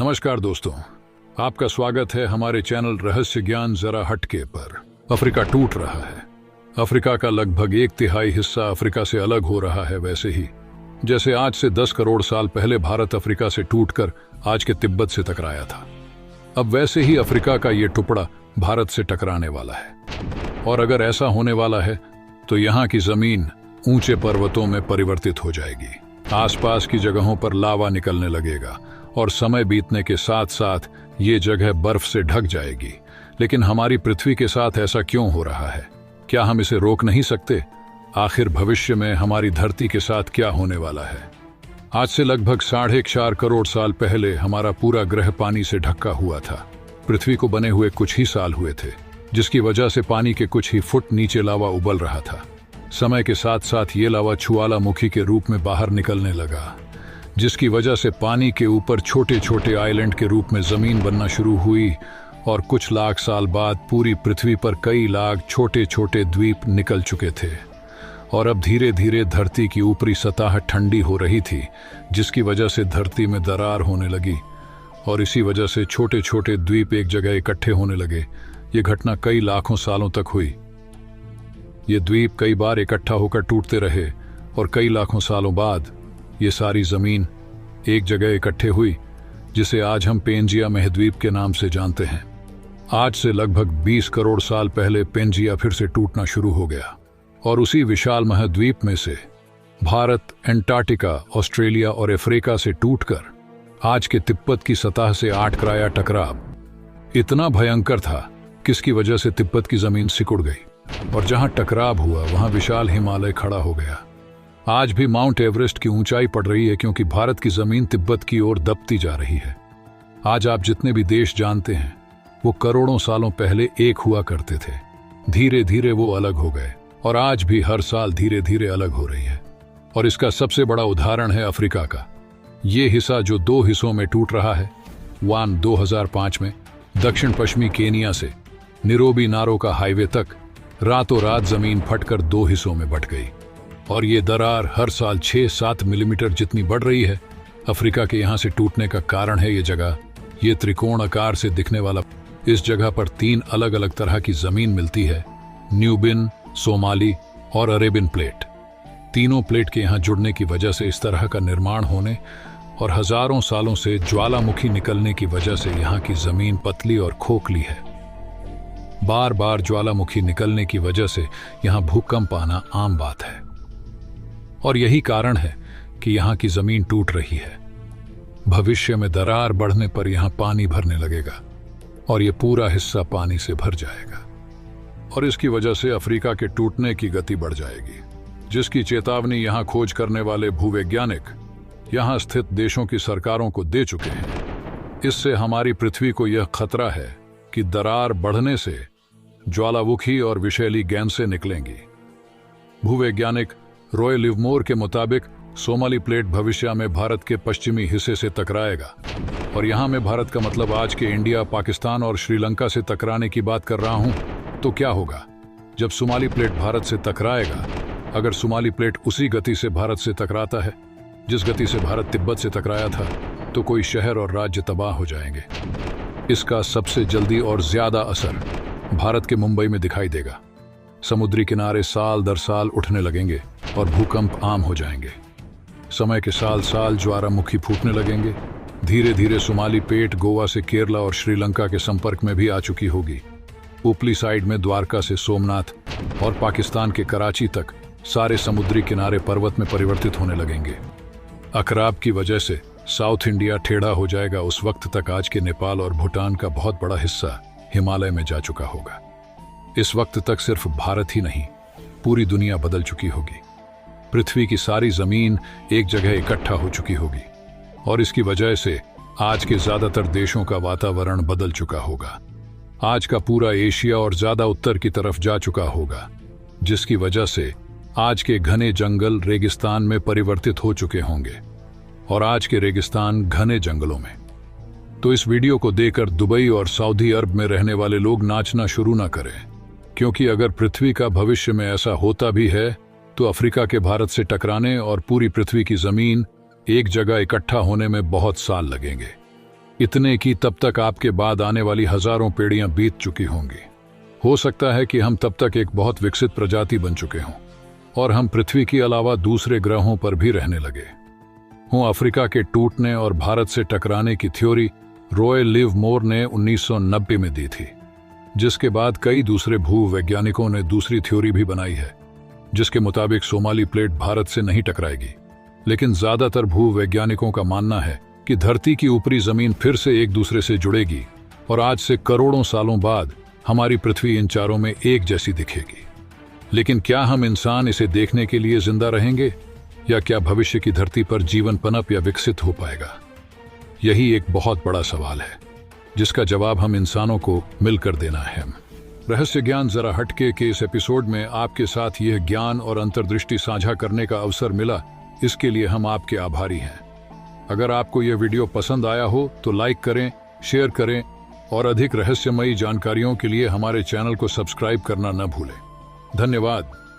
नमस्कार दोस्तों, आपका स्वागत है हमारे चैनल रहस्य ज्ञान जरा हटके पर। अफ्रीका टूट रहा है। अफ्रीका का लगभग 1/3 हिस्सा अफ्रीका से अलग हो रहा है, वैसे ही जैसे आज से 10 करोड़ साल पहले भारत अफ्रीका से टूटकर आज के तिब्बत से टकराया था। अब वैसे ही अफ्रीका का ये टुकड़ा भारत से टकराने वाला है। और अगर ऐसा होने वाला है तो यहाँ की जमीन ऊंचे पर्वतों में परिवर्तित हो जाएगी। आसपास की जगहों पर लावा निकलने लगेगा और समय बीतने के साथ साथ ये जगह बर्फ से ढक जाएगी। लेकिन हमारी पृथ्वी के साथ ऐसा क्यों हो रहा है? क्या हम इसे रोक नहीं सकते? आखिर भविष्य में हमारी धरती के साथ क्या होने वाला है? आज से लगभग 4.5 करोड़ साल पहले हमारा पूरा ग्रह पानी से ढका हुआ था। पृथ्वी को बने हुए कुछ ही साल हुए थे, जिसकी वजह से पानी के कुछ ही फुट नीचे लावा उबल रहा था। समय के साथ साथ ये लावा ज्वालामुखी के रूप में बाहर निकलने लगा, जिसकी वजह से पानी के ऊपर छोटे छोटे आइलैंड के रूप में जमीन बनना शुरू हुई। और कुछ लाख साल बाद पूरी पृथ्वी पर कई लाख छोटे छोटे द्वीप निकल चुके थे। और अब धीरे धीरे धरती की ऊपरी सतह ठंडी हो रही थी, जिसकी वजह से धरती में दरार होने लगी और इसी वजह से छोटे छोटे द्वीप एक जगह इकट्ठे होने लगे। ये घटना कई लाखों सालों तक हुई। ये द्वीप कई बार इकट्ठा होकर टूटते रहे और कई लाखों सालों बाद ये सारी जमीन एक जगह इकट्ठे हुई, जिसे आज हम पेंजिया महाद्वीप के नाम से जानते हैं। आज से लगभग 20 करोड़ साल पहले पेंजिया फिर से टूटना शुरू हो गया और उसी विशाल महाद्वीप में से भारत, अंटार्कटिका, ऑस्ट्रेलिया और अफ्रीका से टूटकर आज के तिब्बत की सतह से आटकराया टकराव इतना भयंकर था, किसकी वजह से तिब्बत की जमीन सिकुड़ गई और जहां टकराव हुआ वहां विशाल हिमालय खड़ा हो गया। आज भी माउंट एवरेस्ट की ऊंचाई पड़ रही है, क्योंकि भारत की जमीन तिब्बत की ओर दबती जा रही है। आज आप जितने भी देश जानते हैं वो करोड़ों सालों पहले एक हुआ करते थे। धीरे धीरे वो अलग हो गए और आज भी हर साल धीरे धीरे अलग हो रही है। और इसका सबसे बड़ा उदाहरण है अफ्रीका का। ये हिस्सा जो 2 हिस्सों में टूट रहा है। 2005 में दक्षिण पश्चिमी केनिया से निरोबी नारो का हाईवे तक रातों रात जमीन फटकर 2 हिस्सों में बंट गई और ये दरार हर साल 6-7 मिलीमीटर जितनी बढ़ रही है। अफ्रीका के यहाँ से टूटने का कारण है ये जगह। ये त्रिकोण आकार से दिखने वाला इस जगह पर 3 अलग अलग तरह की जमीन मिलती है, न्यूबिन, सोमाली और अरेबियन प्लेट। तीनों प्लेट के यहाँ जुड़ने की वजह से इस तरह का निर्माण होने और हजारों सालों से ज्वालामुखी निकलने की वजह से यहाँ की जमीन पतली और खोखली है। बार बार ज्वालामुखी निकलने की वजह से यहाँ भूकंप आना आम बात है और यही कारण है कि यहाँ की जमीन टूट रही है। भविष्य में दरार बढ़ने पर यहाँ पानी भरने लगेगा और ये पूरा हिस्सा पानी से भर जाएगा और इसकी वजह से अफ्रीका के टूटने की गति बढ़ जाएगी, जिसकी चेतावनी यहाँ खोज करने वाले भूवैज्ञानिक यहाँ स्थित देशों की सरकारों को दे चुके हैं। इससे हमारी पृथ्वी को यह खतरा है कि दरार बढ़ने से ज्वालामुखी और विषैली गैसें निकलेंगी। भूवैज्ञानिक रॉय लिवमोर के मुताबिक सोमाली प्लेट भविष्य में भारत के पश्चिमी हिस्से से टकराएगा और यहाँ में भारत का मतलब आज के इंडिया, पाकिस्तान और श्रीलंका से टकराने की बात कर रहा हूँ। तो क्या होगा जब सोमाली प्लेट भारत से टकराएगा? अगर सोमाली प्लेट उसी गति से भारत से टकराता है जिस गति से भारत तिब्बत से टकराया था, तो कोई शहर और राज्य तबाह हो जाएंगे। इसका सबसे जल्दी और ज्यादा असर भारत के मुंबई में दिखाई देगा। समुद्री किनारे साल दर साल उठने लगेंगे और भूकंप आम हो जाएंगे। समय के साल साल ज्वालामुखी फूटने लगेंगे। धीरे धीरे सोमाली प्लेट गोवा से केरला और श्रीलंका के संपर्क में भी आ चुकी होगी। ऊपरी साइड में द्वारका से सोमनाथ और पाकिस्तान के कराची तक सारे समुद्री किनारे पर्वत में परिवर्तित होने लगेंगे। अखराब की वजह से साउथ इंडिया टेढ़ा हो जाएगा। उस वक्त तक आज के नेपाल और भूटान का बहुत बड़ा हिस्सा हिमालय में जा चुका होगा। इस वक्त तक सिर्फ भारत ही नहीं, पूरी दुनिया बदल चुकी होगी। पृथ्वी की सारी जमीन एक जगह इकट्ठा हो चुकी होगी और इसकी वजह से आज के ज्यादातर देशों का वातावरण बदल चुका होगा। आज का पूरा एशिया और ज्यादा उत्तर की तरफ जा चुका होगा, जिसकी वजह से आज के घने जंगल रेगिस्तान में परिवर्तित हो चुके होंगे और आज के रेगिस्तान घने जंगलों में। तो इस वीडियो को देखकर दुबई और सऊदी अरब में रहने वाले लोग नाचना शुरू ना करें, क्योंकि अगर पृथ्वी का भविष्य में ऐसा होता भी है तो अफ्रीका के भारत से टकराने और पूरी पृथ्वी की जमीन एक जगह इकट्ठा होने में बहुत साल लगेंगे। इतने की तब तक आपके बाद आने वाली हजारों पीढ़ियां बीत चुकी होंगी। हो सकता है कि हम तब तक एक बहुत विकसित प्रजाति बन चुके हों और हम पृथ्वी के अलावा दूसरे ग्रहों पर भी रहने लगे हों। अफ्रीका के टूटने और भारत से टकराने की थ्योरी रॉय लिवमोर ने 1990 में दी थी, जिसके बाद कई दूसरे भूवैज्ञानिकों ने दूसरी थ्योरी भी बनाई है, जिसके मुताबिक सोमाली प्लेट भारत से नहीं टकराएगी। लेकिन ज्यादातर भूवैज्ञानिकों का मानना है कि धरती की ऊपरी जमीन फिर से एक दूसरे से जुड़ेगी और आज से करोड़ों सालों बाद हमारी पृथ्वी इन चारों में एक जैसी दिखेगी। लेकिन क्या हम इंसान इसे देखने के लिए जिंदा रहेंगे, या क्या भविष्य की धरती पर जीवन पनप या विकसित हो पाएगा? यही एक बहुत बड़ा सवाल है, जिसका जवाब हम इंसानों को मिलकर देना है। रहस्य ज्ञान जरा हटके के इस एपिसोड में आपके साथ यह ज्ञान और अंतर्दृष्टि साझा करने का अवसर मिला, इसके लिए हम आपके आभारी हैं। अगर आपको यह वीडियो पसंद आया हो तो लाइक करें, शेयर करें और अधिक रहस्यमयी जानकारियों के लिए हमारे चैनल को सब्सक्राइब करना न भूलें। धन्यवाद।